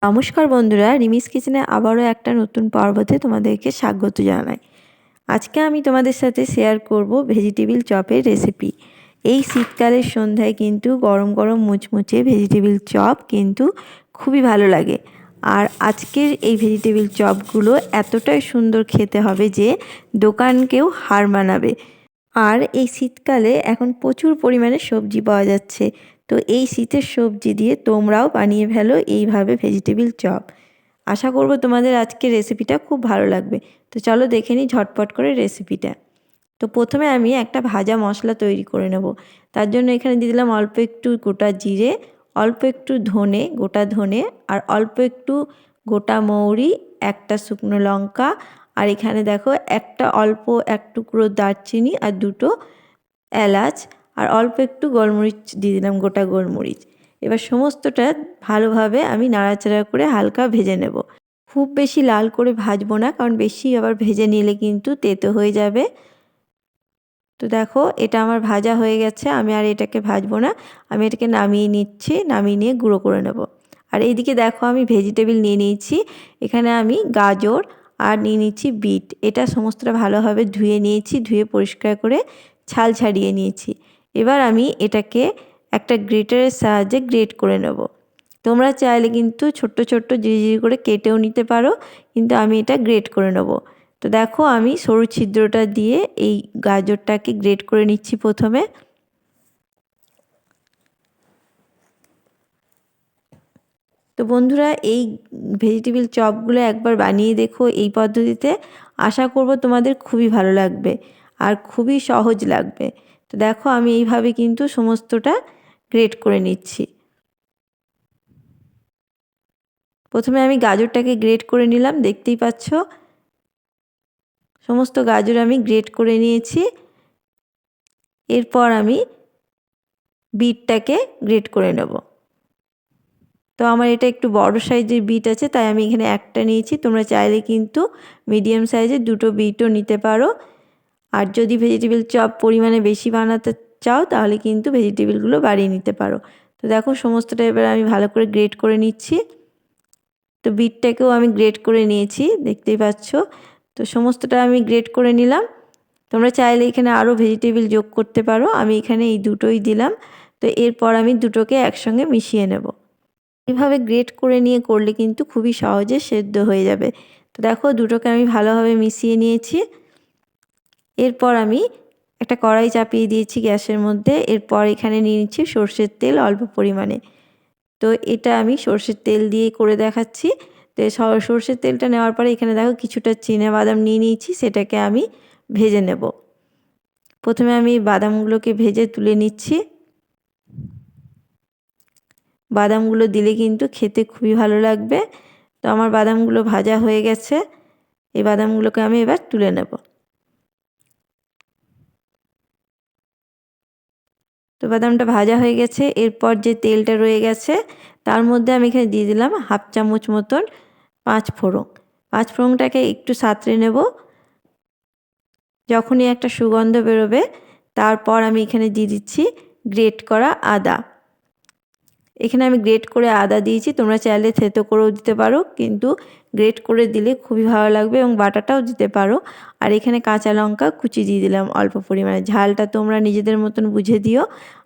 নমস্কার বন্ধুরা, রিমিস কিচেনে আবারও একটা নতুন পর্বতে তোমাদেরকে স্বাগত জানাই। আজকে আমি তোমাদের সাথে শেয়ার করব ভেজিটেবিল চপের রেসিপি। এই শীতকালের সন্ধ্যায় কিন্তু গরম গরম মুচমুচে ভেজিটেবিল চপ কিন্তু খুবই ভালো লাগে। আর আজকের এই ভেজিটেবিল চপগুলো এতটাই সুন্দর খেতে হবে যে দোকানকেও হার মানাবে। আর এই শীতকালে এখন প্রচুর পরিমাণে সবজি পাওয়া যাচ্ছে, তো এই শীতের সবজি দিয়ে তোমরাও বানিয়ে ফেলো এইভাবে ভেজিটেবিল চপ। আশা করব তোমাদের আজকের রেসিপিটা খুব ভালো লাগবে। তো চলো দেখে নিই ঝটপট করে রেসিপিটা। তো প্রথমে আমি একটা ভাজা মশলা তৈরি করে নেব। তার জন্য এখানে দিয়ে দিলাম অল্প একটু গোটা জিরে, অল্প একটু ধনে, গোটা ধনে, আর অল্প একটু গোটা মৌরি, একটা শুকনো লঙ্কা, আর এখানে দেখো একটা অল্প এক টুকরো দারচিনি আর দুটো এলাচ, আর অল্প একটু গোলমরিচ দিয়ে দিলাম, গোটা গোলমরিচ। এবার সমস্তটা ভালোভাবে আমি নাড়াচাড়া করে হালকা ভেজে নেব। খুব বেশি লাল করে ভাজবো না, কারণ বেশি আবার ভেজে নিলে কিন্তু তেতো হয়ে যাবে। তো দেখো এটা আমার ভাজা হয়ে গেছে, আমি আর এটাকে ভাজবো না, আমি এটাকে নামিয়ে নিচ্ছি, নামিয়ে নিয়ে গুঁড়ো করে নেব। আর এইদিকে দেখো আমি ভেজিটেবিল নিয়ে নিয়েছি। এখানে আমি গাজর আর নিয়ে নিচ্ছি বিট। এটা সমস্তটা ভালোভাবে ধুয়ে নিয়েছি, ধুয়ে পরিষ্কার করে ছাল ছাড়িয়ে নিয়েছি। এবার আমি এটাকে একটা গ্রেটারের সাহায্যে গ্রেট করে নেব। তোমরা চাইলে কিন্তু ছোট্ট ছোট্ট জিরি করে কেটেও নিতে পারো, কিন্তু আমি এটা গ্রেট করে নেব। তো দেখো আমি সরু ছিদ্রটা দিয়ে এই গাজরটাকে গ্রেট করে নিচ্ছি প্রথমে। তো বন্ধুরা, এই ভেজিটেবিল চপগুলো একবার বানিয়ে দেখো এই পদ্ধতিতে। আশা করব তোমাদের খুবই ভালো লাগবে আর খুবই সহজ লাগবে। তো দেখো আমি এইভাবে কিন্তু সমস্তটা গ্রেট করে নিচ্ছি। প্রথমে আমি গাজরটাকে গ্রেট করে নিলাম, দেখতেই পাচ্ছ সমস্ত গাজর আমি গ্রেট করে নিয়েছি। এরপর আমি বিটটাকে গ্রেট করে নেব। তো আমার এটা একটু বড় সাইজের বিট আছে, তাই আমি এখানে একটা নিয়েছি। তোমরা চাইলে কিন্তু মিডিয়াম সাইজের দুটো বিটও নিতে পারো। আর যদি ভেজিটেবিল চপ পরিমাণে বেশি বানাতে চাও তাহলে কিন্তু ভেজিটেবিলগুলো বাড়িয়ে নিতে পারো। তো দেখো সমস্তটা এবার আমি ভালো করে গ্রেট করে নিচ্ছি। তো বিটটাকেও আমি গ্রেট করে নিয়েছি, দেখতেই পাচ্ছ। তো সমস্তটা আমি গ্রেট করে নিলাম। তোমরা চাইলে এখানে আরও ভেজিটেবিল যোগ করতে পারো, আমি এখানে এই দুটোই দিলাম। তো এরপর আমি দুটোকে একসঙ্গে মিশিয়ে নেব। এইভাবে গ্রেট করে নিয়ে করলে কিন্তু খুবই সহজে সেদ্ধ হয়ে যাবে। তো দেখো দুটোকে আমি ভালোভাবে মিশিয়ে নিয়েছি। এরপর আমি একটা কড়াই চাপিয়ে দিয়েছি গ্যাসের মধ্যে। এরপর এখানে নিয়ে নিচ্ছি সর্ষের তেল অল্প পরিমাণে। তো এটা আমি সর্ষের তেল দিয়ে করে দেখাচ্ছি। তো সর্ষের তেলটা নেওয়ার পরে এখানে দেখো কিছুটা চিনাবাদাম নিয়ে নিয়েছি, সেটাকে আমি ভেজে নেব। প্রথমে আমি বাদামগুলোকে ভেজে তুলে নিচ্ছি। বাদামগুলো দিলে কিন্তু খেতে খুবই ভালো লাগবে। তো আমার বাদামগুলো ভাজা হয়ে গেছে, এই বাদামগুলোকে আমি এবার তুলে নেব। তো বাদামটা ভাজা হয়ে গেছে। এরপর যে তেলটা রয়ে গেছে তার মধ্যে আমি এখানে দিয়ে দিলাম হাফ চামচ মতন পাঁচ ফোড়ন। পাঁচ ফোড়নটাকে একটু সাঁতরে নেব। যখনই একটা সুগন্ধ বেরোবে তারপর আমি এখানে দিয়ে দিচ্ছি গ্রেট করা আদা। এখানে আমি গ্রেট করে আদা দিয়েছি, তোমরা চাইলে থেতো করেও দিতে পারো, কিন্তু গ্রেট করে দিলে খুবই ভালো লাগবে, এবং বাটাটাও দিতে পারো। আর এখানে কাঁচা লঙ্কা কুচি দিয়ে দিলাম অল্প পরিমাণে। ঝালটা তোমরা নিজেদের মতন বুঝে দিও,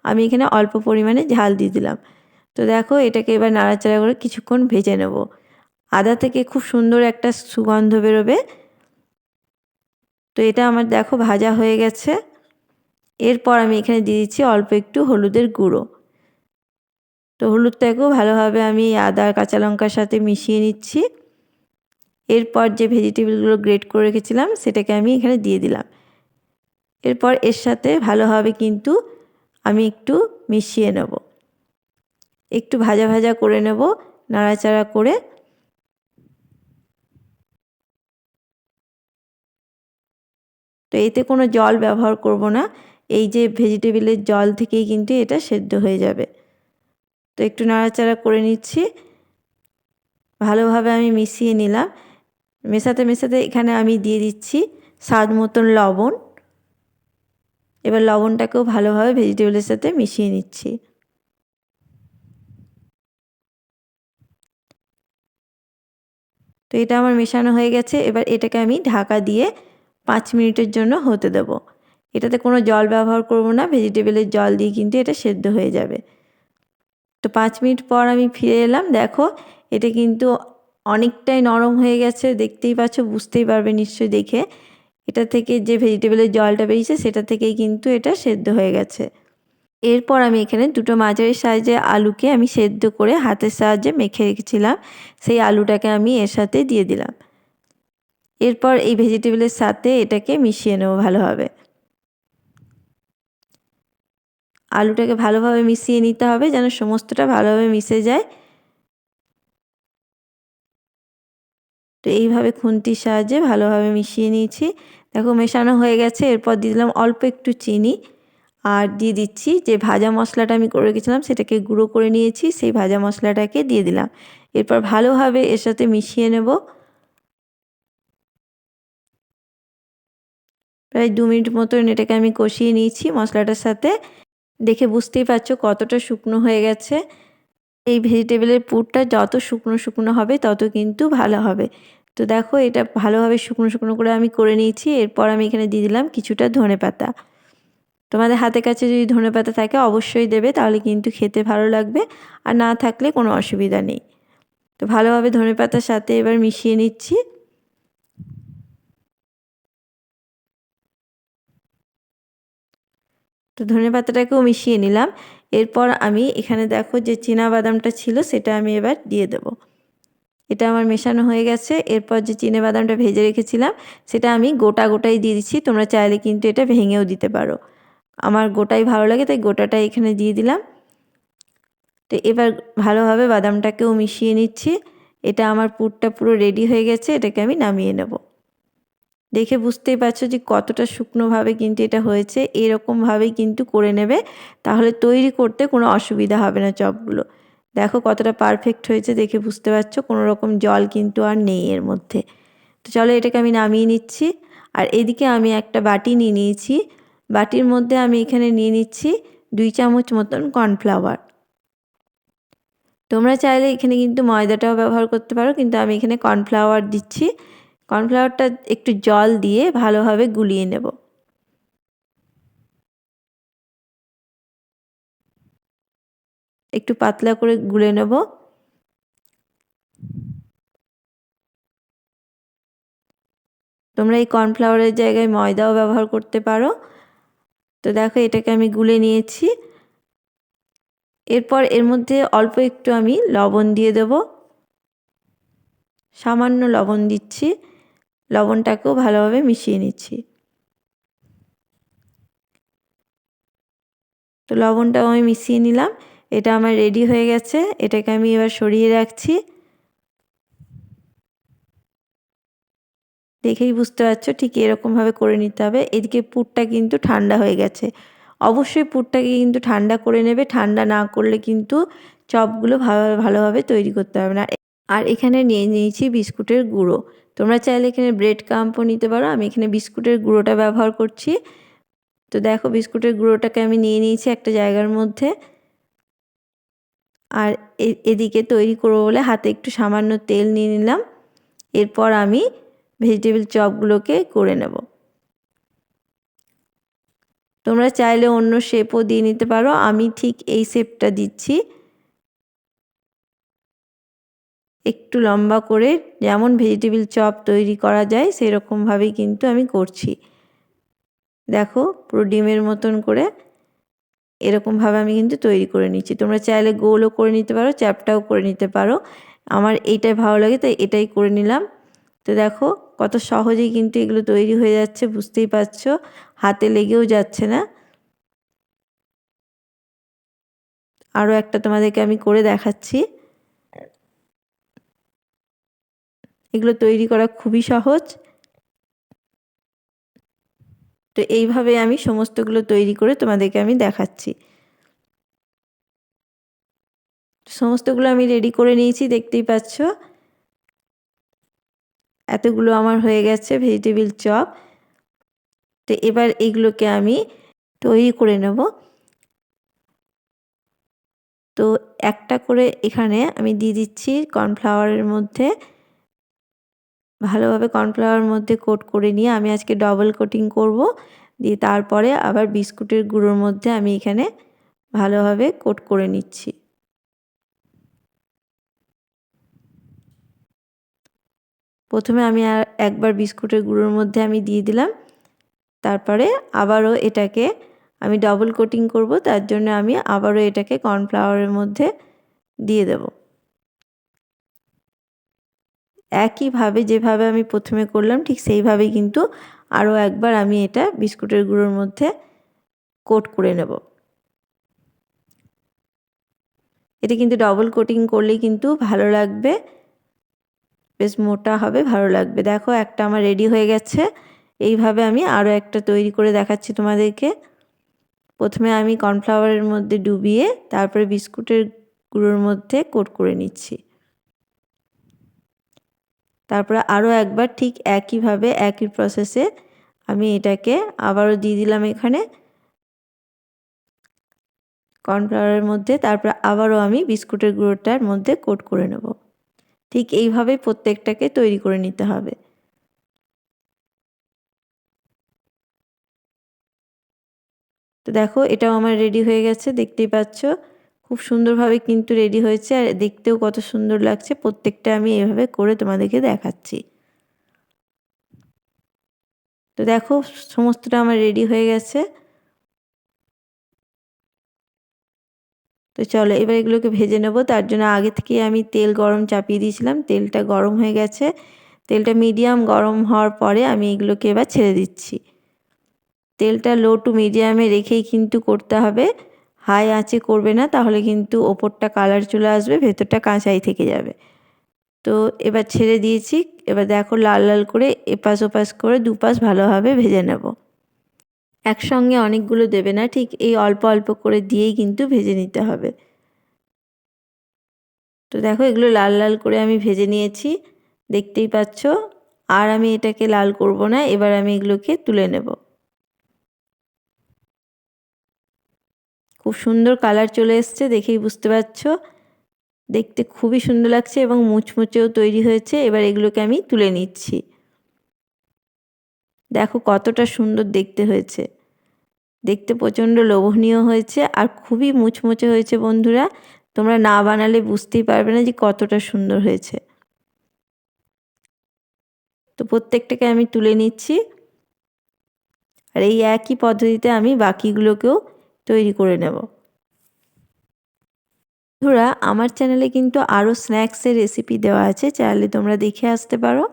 আমি এখানে অল্প পরিমাণে ঝাল দিয়ে দিলাম। তো দেখো এটাকে এবার নাড়াচাড়া করে কিছুক্ষণ ভেজে নেব। আদা থেকে খুব সুন্দর একটা সুগন্ধ বেরোবে। তো এটা আমার দেখো ভাজা হয়ে গেছে। এরপর আমি এখানে দিয়ে দিচ্ছি অল্প একটু হলুদের গুঁড়ো। তো হলুদটাকেও ভালোভাবে আমি আদা আর কাঁচা লঙ্কার সাথে মিশিয়ে নিচ্ছি। এরপর যে ভেজিটেবলগুলো গ্রেট করে রেখেছিলাম সেটাকে আমি এখানে দিয়ে দিলাম। এরপর এর সাথে ভালোভাবে কিন্তু আমি একটু মিশিয়ে নেব, একটু ভাজা ভাজা করে নেব নাড়াচাড়া করে। তো এতে কোনো জল ব্যবহার করব না, এই যে ভেজিটেবলের জল থেকেই কিন্তু এটা সেদ্ধ হয়ে যাবে। তো একটু নাড়াচাড়া করে নিচ্ছি, ভালোভাবে আমি মিশিয়ে নিলাম। মেশাতে মেশাতে এখানে আমি দিয়ে দিচ্ছি স্বাদ মতন লবণ। এবার লবণটাকেও ভালোভাবে ভেজিটেবলের সাথে মিশিয়ে নিচ্ছি। তো এটা আমার মেশানো হয়ে গেছে। এবার এটাকে আমি ঢাকা দিয়ে 5 মিনিটের জন্য হতে দেব। এটাতে কোনো জল ব্যবহার করব না, ভেজিটেবলের জল দিয়ে কিন্তু এটা সেদ্ধ হয়ে যাবে। তো 5 মিনিট পর আমি ফিরে এলাম। দেখো এটা কিন্তু অনেকটাই নরম হয়ে গেছে, দেখতেই পাচ্ছ, বুঝতেই পারবে নিশ্চয়ই দেখে। এটা থেকে যে ভেজিটেবলের জলটা বেরিয়েছে সেটা থেকেই কিন্তু এটা সেদ্ধ হয়ে গেছে। এরপর আমি এখানে দুটো মাঝারি সাইজের আলুকে আমি সেদ্ধ করে হাতের সাহায্যে মেখে রেখেছিলাম, সেই আলুটাকে আমি এর সাথে দিয়ে দিলাম। এরপর এই ভেজিটেবলের সাথে এটাকে মিশিয়ে নেব ভালোভাবে। আলুটাকে ভালোভাবে মিশিয়ে নিতে হবে যেন সমস্তটা ভালোভাবে মিশে যায়। তো এইভাবে খুন্তির সাহায্যে ভালোভাবে মিশিয়ে নিয়েছি। দেখো মেশানো হয়ে গেছে। এরপর দিয়ে দিলাম অল্প একটু চিনি, আর দিয়ে দিচ্ছি যে ভাজা মশলাটা আমি করে রেখেছিলাম সেটাকে গুঁড়ো করে নিয়েছি, সেই ভাজা মশলাটাকে দিয়ে দিলাম। এরপর ভালোভাবে এর সাথে মিশিয়ে নেব। প্রায় 2 মিনিট মতন এটাকে আমি কষিয়ে নিয়েছি মশলাটার সাথে। দেখে বুঝতেই পারছো কতটা শুকনো হয়ে গেছে। এই ভেজিটেবলের পুরটা যত শুকনো শুকনো হবে তত কিন্তু ভালো হবে। তো দেখো এটা ভালোভাবে শুকনো শুকনো করে আমি করে নিয়েছি। এরপর আমি এখানে দিয়ে দিলাম কিছুটা ধনেপাতা। তোমাদের হাতের কাছে যদি ধনেপাতা থাকে অবশ্যই দেবে, তাহলে কিন্তু খেতে ভালো লাগবে, আর না থাকলে কোনো অসুবিধা নেই। তো ভালোভাবে ধনেপাতার সাথে এবার মিশিয়ে নিচ্ছি। তো ধনেপাতাটাকেও মিশিয়ে নিলাম। এরপর আমি এখানে দেখো যে বাদামটা ছিল সেটা আমি এবার দিয়ে দেব। এটা আমার মেশানো হয়ে গেছে। এরপর যে বাদামটা ভেজে রেখেছিলাম সেটা আমি গোটা গোটাই দিয়ে দিচ্ছি, তোমরা চাইলে কিন্তু এটা ভেঙেও দিতে পারো। আমার গোটাই ভালো লাগে তাই গোটাটাই এখানে দিয়ে দিলাম। তো এবার ভালোভাবে বাদামটাকেও মিশিয়ে নিচ্ছি। এটা আমার পুরটা পুরো রেডি হয়ে গেছে, এটাকে আমি নামিয়ে নেব। দেখে বুঝতেই পারছো যে কতটা শুকনোভাবে কিন্তু এটা হয়েছে। এরকমভাবেই কিন্তু করে নেবে, তাহলে তৈরি করতে কোনো অসুবিধা হবে না চপগুলো। দেখো কতটা পারফেক্ট হয়েছে, দেখে বুঝতে পারছো কোনো রকম জল কিন্তু আর নেই এর মধ্যে। তো চলো এটাকে আমি নামিয়ে নিচ্ছি। আর এদিকে আমি একটা বাটি নিয়ে নিয়েছি। বাটির মধ্যে আমি এখানে নিয়ে নিচ্ছি 2 চামচ মতন কর্নফ্লাওয়ার। তোমরা চাইলে এখানে কিন্তু ময়দাটাও ব্যবহার করতে পারো, কিন্তু আমি এখানে কর্নফ্লাওয়ার দিচ্ছি। কর্নফ্লাওয়ারটা একটু জল দিয়ে ভালোভাবে গুলিয়ে নেব। একটু পাতলা করে গুলে নেব। তোমরা এই কর্নফ্লাওয়ারের জায়গায় ময়দাও ব্যবহার করতে পারো। তো দেখো এটাকে আমি গুলে নিয়েছি। এরপর এর মধ্যে অল্প একটু আমি লবণ দিয়ে দেব। সামান্য লবণ দিচ্ছি। লবণটাকেও ভালোভাবে মিশিয়ে নিচ্ছি। তো লবণটাও আমি মিশিয়ে নিলাম। এটা আমার রেডি হয়ে গেছে। এটাকে আমি এবার সরিয়ে রাখছি। দেখেই বুঝতে পারছো ঠিক এরকমভাবে করে নিতে হবে। এদিকে পুরটা কিন্তু ঠান্ডা হয়ে গেছে। অবশ্যই পুরটাকে কিন্তু ঠান্ডা করে নেবে, ঠান্ডা না করলে কিন্তু চপগুলো ভালোভাবে তৈরি করতে হবে না। আর এখানে নিয়ে নিয়েছি বিস্কুটের গুঁড়ো। তোমরা চাইলে এখানে ব্রেড ক্রাম্পও নিতে পারো, আমি এখানে বিস্কুটের গুঁড়োটা ব্যবহার করছি। তো দেখো বিস্কুটের গুঁড়োটাকে আমি নিয়ে নিয়েছি একটা জায়গার মধ্যে। আর এদিকে তৈরি করবো বলে হাতে একটু সামান্য তেল নিয়ে নিলাম। এরপর আমি ভেজিটেবল চপগুলোকে করে নেব। তোমরা চাইলে অন্য শেপও দিয়ে নিতে পারো, আমি ঠিক এই শেপটা দিচ্ছি। একটু লম্বা করে, যেমন ভেজিটেবল চপ তৈরি করা যায় সেরকমভাবেই কিন্তু আমি করছি। দেখো পুরো ডিমের মতন করে এরকমভাবে আমি কিন্তু তৈরি করে নিচ্ছি। তোমরা চাইলে গোলও করে নিতে পারো, চ্যাপটাও করে নিতে পারো। আমার এইটাই ভালো লাগে তাই এটাই করে নিলাম। তো দেখো কত সহজেই কিন্তু এগুলো তৈরি হয়ে যাচ্ছে, বুঝতেই পারছো, হাতে লেগেও যাচ্ছে না। আরও একটা তোমাদেরকে আমি করে দেখাচ্ছি। এগুলো তৈরি করা খুবই সহজ। তো এইভাবে আমি সমস্তগুলো তৈরি করে তোমাদেরকে আমি দেখাচ্ছি। সমস্তগুলো আমি রেডি করে নিয়েছি, দেখতেই পাচ্ছ। এতগুলো আমার হয়ে গেছে ভেজিটেবল চপ। তো এবার এগুলোকে আমি তৈরি করে নেব। তো একটা করে এখানে আমি দিয়ে দিচ্ছি কর্নফ্লাওয়ারের মধ্যে ভালোভাবে কর্নফ্লাওয়ারের মধ্যে কোট করে নিয়ে আমি আজকে ডবল কোটিং করব। দিয়ে তারপরে আবার বিস্কুটের গুঁড়োর মধ্যে আমি এখানে ভালোভাবে কোট করে নিচ্ছি। প্রথমে আমি আর একবার বিস্কুটের গুঁড়োর মধ্যে আমি দিয়ে দিলাম, তারপরে আবারও এটাকে আমি ডবল কোটিং করব, তার জন্য আমি আবারও এটাকে কর্নফ্লাওয়ারের মধ্যে দিয়ে দেব। একইভাবে যেভাবে আমি প্রথমে করলাম ঠিক সেইভাবেই কিন্তু আরও একবার আমি এটা বিস্কুটের গুঁড়োর মধ্যে কোট করে নেব। এটা কিন্তু ডবল কোটিং করলেই কিন্তু ভালো লাগবে, বেশ মোটা হবে, ভালো লাগবে। দেখো একটা আমার রেডি হয়ে গেছে। এইভাবে আমি আরও একটা তৈরি করে দেখাচ্ছি তোমাদেরকে। প্রথমে আমি কর্নফ্লাওয়ারের মধ্যে ডুবিয়ে তারপরে বিস্কুটের গুঁড়োর মধ্যে কোট করে নিচ্ছি। তারপরে আরও একবার ঠিক একইভাবে একই প্রসেসে আমি এটাকে আবারও দিয়ে দিলাম এখানে কর্নফ্লাওয়ারের মধ্যে, তারপর আবারও আমি বিস্কুটের গুঁড়োটার মধ্যে কোট করে নেব। ঠিক এইভাবে প্রত্যেকটাকে তৈরি করে নিতে হবে। তো দেখো এটাও আমার রেডি হয়ে গেছে, দেখতেই পাচ্ছ খুব সুন্দরভাবে কিন্তু রেডি হয়েছে, আর দেখতেও কত সুন্দর লাগছে। প্রত্যেকটা আমি এভাবে করে তোমাদেরকে দেখাচ্ছি। তো দেখো সমস্তটা আমার রেডি হয়ে গেছে। তো চলো এবার এগুলোকে ভেজে নেব। তার জন্য আগে থেকে আমি তেল গরম চাপিয়ে দিয়েছিলাম, তেলটা গরম হয়ে গেছে। তেলটা মিডিয়াম গরম হওয়ার পরে আমি এগুলোকে এবার ছেড়ে দিচ্ছি। তেলটা লো টু মিডিয়ামে রেখেই কিন্তু করতে হবে, হাই আঁচে করবে না, তাহলে কিন্তু ওপরটা কালার চলে আসবে, ভেতরটা কাঁচাই থেকে যাবে। তো এবার ছেড়ে দিয়েছি। এবার দেখো লাল লাল করে এপাশ ওপাশ করে দুপাশ ভালোভাবে ভেজে নেব। একসঙ্গে অনেকগুলো দেবে না, ঠিক এই অল্প অল্প করে দিয়েই কিন্তু ভেজে নিতে হবে। তো দেখো এগুলো লাল লাল করে আমি ভেজে নিয়েছি, দেখতেই পাচ্ছ। আর আমি এটাকে লাল করব না, এবার আমি এগুলোকে তুলে নেব। খুব সুন্দর কালার চলে এসছে, দেখেই বুঝতে পারছো। দেখতে খুবই সুন্দর লাগছে এবং মুচমুচেও তৈরি হয়েছে। এবার এগুলোকে আমি তুলে নিচ্ছি। দেখো কতটা সুন্দর দেখতে হয়েছে, দেখতে প্রচণ্ড লোভনীয় হয়েছে আর খুবই মুচমুচে হয়েছে বন্ধুরা। তোমরা না বানালে বুঝতেই পারবে না যে কতটা সুন্দর হয়েছে। তো প্রত্যেকটাকে আমি তুলে নিচ্ছি, আর এই একই পদ্ধতিতে আমি বাকিগুলোকেও তৈরি করে নেব। বন্ধুরা আমার চ্যানেলে কিন্তু আরও স্ন্যাক্সের রেসিপি দেওয়া আছে, চাইলে তোমরা দেখে আসতে পারো।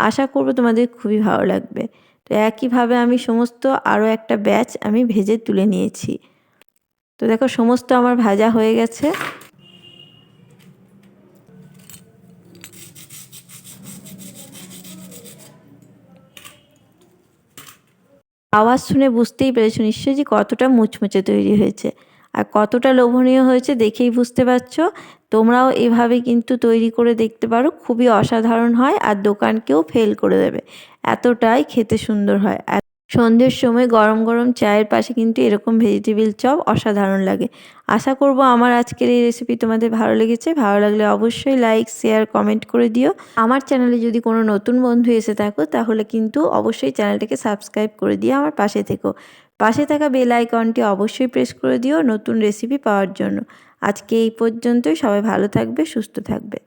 আশা করব তোমাদের খুবই ভালো লাগবে। তো একইভাবে আমি সমস্ত আরও একটা ব্যাচ আমি ভেজে তুলে নিয়েছি। তো দেখো সমস্ত আমার ভাজা হয়ে গেছে। আওয়াজ শুনে বুঝতেই পেরেছো নিশ্চয়ই যে কতটা মুচমুচে তৈরি হয়েছে আর কতটা লোভনীয় হয়েছে, দেখেই বুঝতে পারছো। তোমরাও এভাবে কিন্তু তৈরি করে দেখতে পারো, খুবই অসাধারণ হয় আর দোকানকেও ফেল করে দেবে, এতটাই খেতে সুন্দর হয়। সন্ধ্যের সময় গরম গরম চায়ের পাশে কিন্তু এরকম ভেজিটেবিল চপ অসাধারণ লাগে। আশা করব আমার আজকের এই রেসিপি তোমাদের ভালো লেগেছে। ভালো লাগলে অবশ্যই লাইক শেয়ার কমেন্ট করে দিও। আমার চ্যানেলে যদি কোনো নতুন বন্ধু এসে থাকো তাহলে কিন্তু অবশ্যই চ্যানেলটাকে সাবস্ক্রাইব করে দিয়ে আমার পাশে থেকো। পাশে থাকা বেল আইকনটি অবশ্যই প্রেস করে দিও নতুন রেসিপি পাওয়ার জন্য। আজকে এই পর্যন্তই, সবাই ভালো থাকবে, সুস্থ থাকবে।